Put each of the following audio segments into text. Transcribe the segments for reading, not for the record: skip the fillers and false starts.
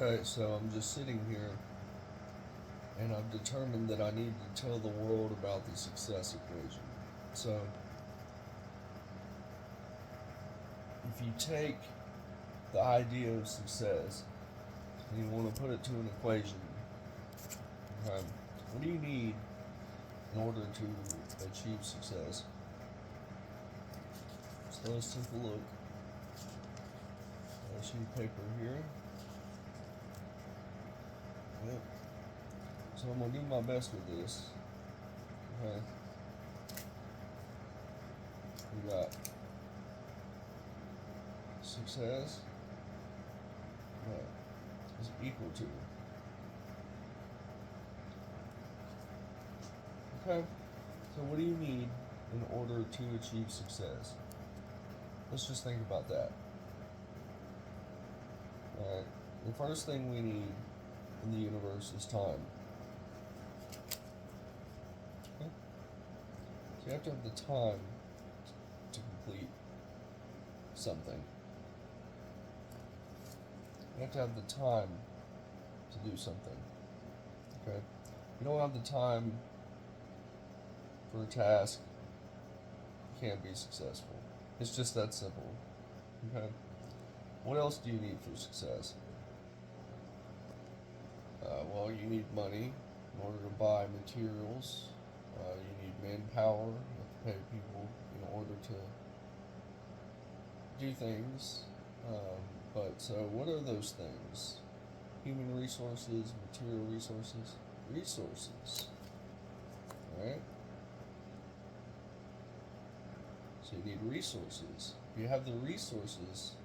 Okay, so I'm just sitting here and I've determined that I need to tell the world about the success equation. So, if you take the idea of success and you want to put it to an equation, okay, what do you need in order to achieve success? So let's take a look at a sheet of paper here. Yep. So I'm going to do my best with this. Okay. We got success is equal to. Okay. So what do you need in order to achieve success? Let's just think about that. Alright. The first thing we need in the universe is time. Okay? So you have to have the time to complete something. You have to have the time to do something. Okay? If you don't have the time for a task, you can't be successful. It's just that simple. Okay? What else do you need for success? Well, you need money in order to buy materials. You need manpower. You have to pay people in order to do things. But so, what are those things? Human resources, material resources, resources. Alright? So, you need resources. If you have the resources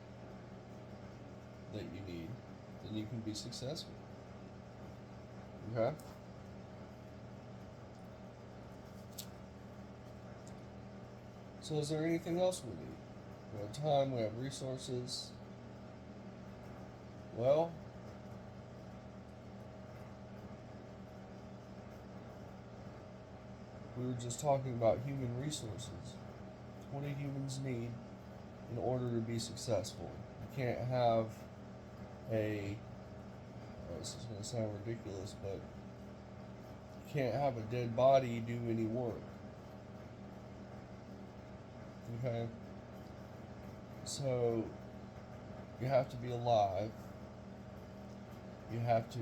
that you need, then you can be successful. Okay? So, is there anything else we need? We have time, we have resources. Well, we were just talking about human resources. What do humans need in order to be successful? You can't have this is going to sound ridiculous, but you can't have a dead body do any work. Okay? So, you have to be alive. You have to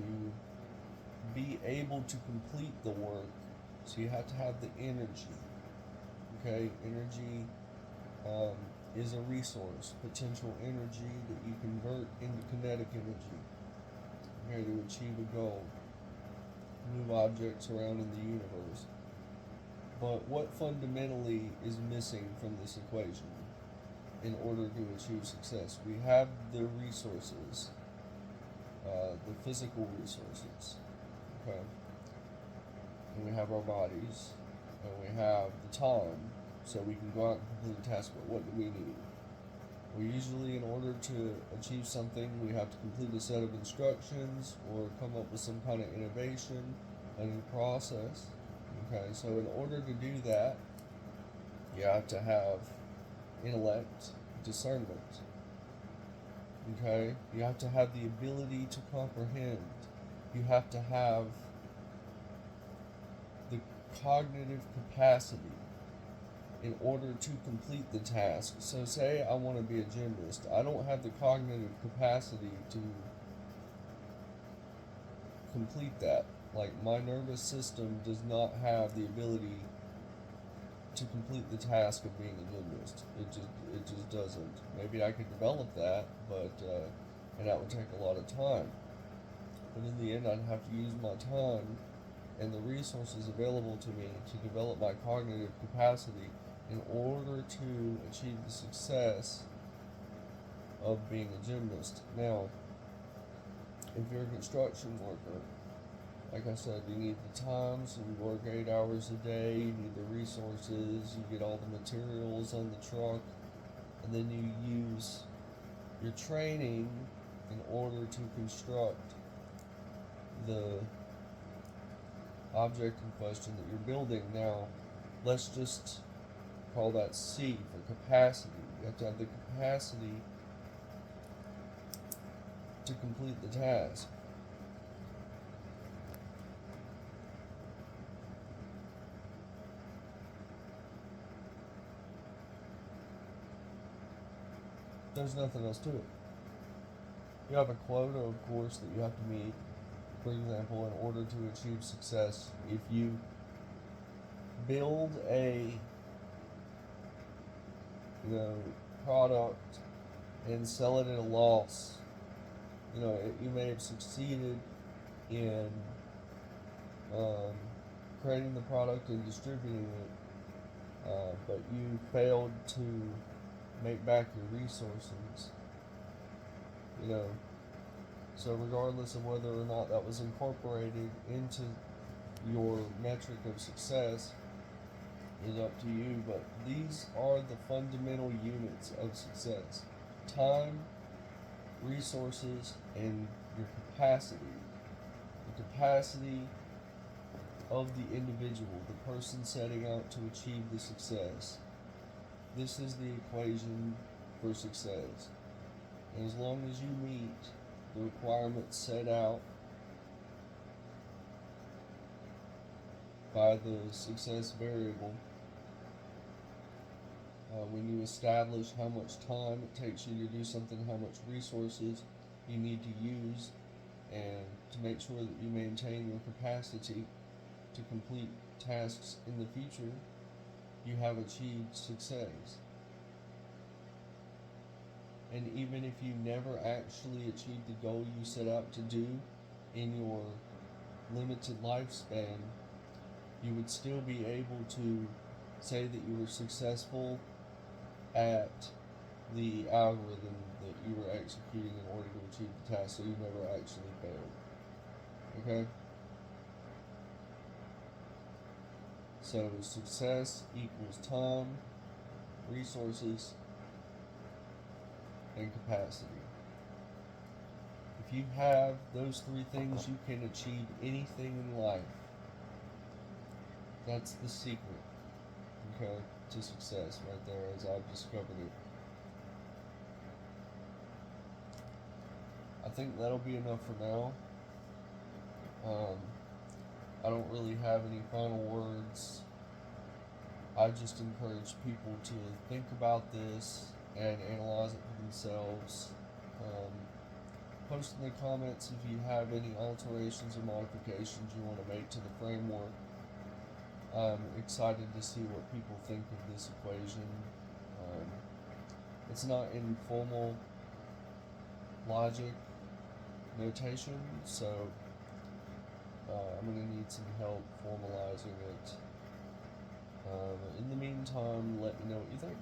be able to complete the work. So you have to have the energy. Okay? Energy is a resource, potential energy that you convert into kinetic energy. Okay, to achieve a goal. Move objects around in the universe. But what fundamentally is missing from this equation in order to achieve success? We have the resources, the physical resources, okay? And we have our bodies, and we have the time, so we can go out and complete a task. But what do we need? We usually, in order to achieve something, we have to complete a set of instructions or come up with some kind of innovation, a new process. Okay, so in order to do that, you have to have intellect, discernment. Okay, you have to have the ability to comprehend. You have to have the cognitive capacity in order to complete the task. So say I want to be a gymnast. I don't have the cognitive capacity to complete that. Like, my nervous system does not have the ability to complete the task of being a gymnast. It just doesn't. Maybe I could develop that, but and that would take a lot of time. But in the end, I'd have to use my time and the resources available to me to develop my cognitive capacity in order to achieve the success of being a gymnast. Now, if you're a construction worker, like I said, you need the time, so you work 8 hours a day, you need the resources, you get all the materials on the truck, and then you use your training in order to construct the object in question that you're building. Now, let's just call that C for capacity. You have to have the capacity to complete the task. There's nothing else to it. You have a quota, of course, that you have to meet. For example, in order to achieve success, if you build a product and sell it at a loss, you may have succeeded in creating the product and distributing it, but you failed to make back your resources. So regardless of whether or not that was incorporated into your metric of success is up to you, but these are the fundamental units of success: time, resources, and your capacity. The capacity of the individual, the person setting out to achieve the success. This is the equation for success. And as long as you meet the requirements set out by the success variable, when you establish how much time it takes you to do something, how much resources you need to use, and to make sure that you maintain your capacity to complete tasks in the future, you have achieved success. And even if you never actually achieve the goal you set out to do in your limited lifespan, you would still be able to say that you were successful at the algorithm that you were executing in order to achieve the task, so you never actually failed. Okay? So success equals time, resources, and capacity. If you have those three things, you can achieve anything in life. That's the secret, okay, to success right there, as I've discovered it. I think that'll be enough for now. I don't really have any final words. I just encourage people to think about this and analyze it for themselves. Post in the comments if you have any alterations or modifications you want to make to the framework. I'm excited to see what people think of this equation. It's not in formal logic notation, so I'm going to need some help formalizing it. In the meantime, let me know what you think.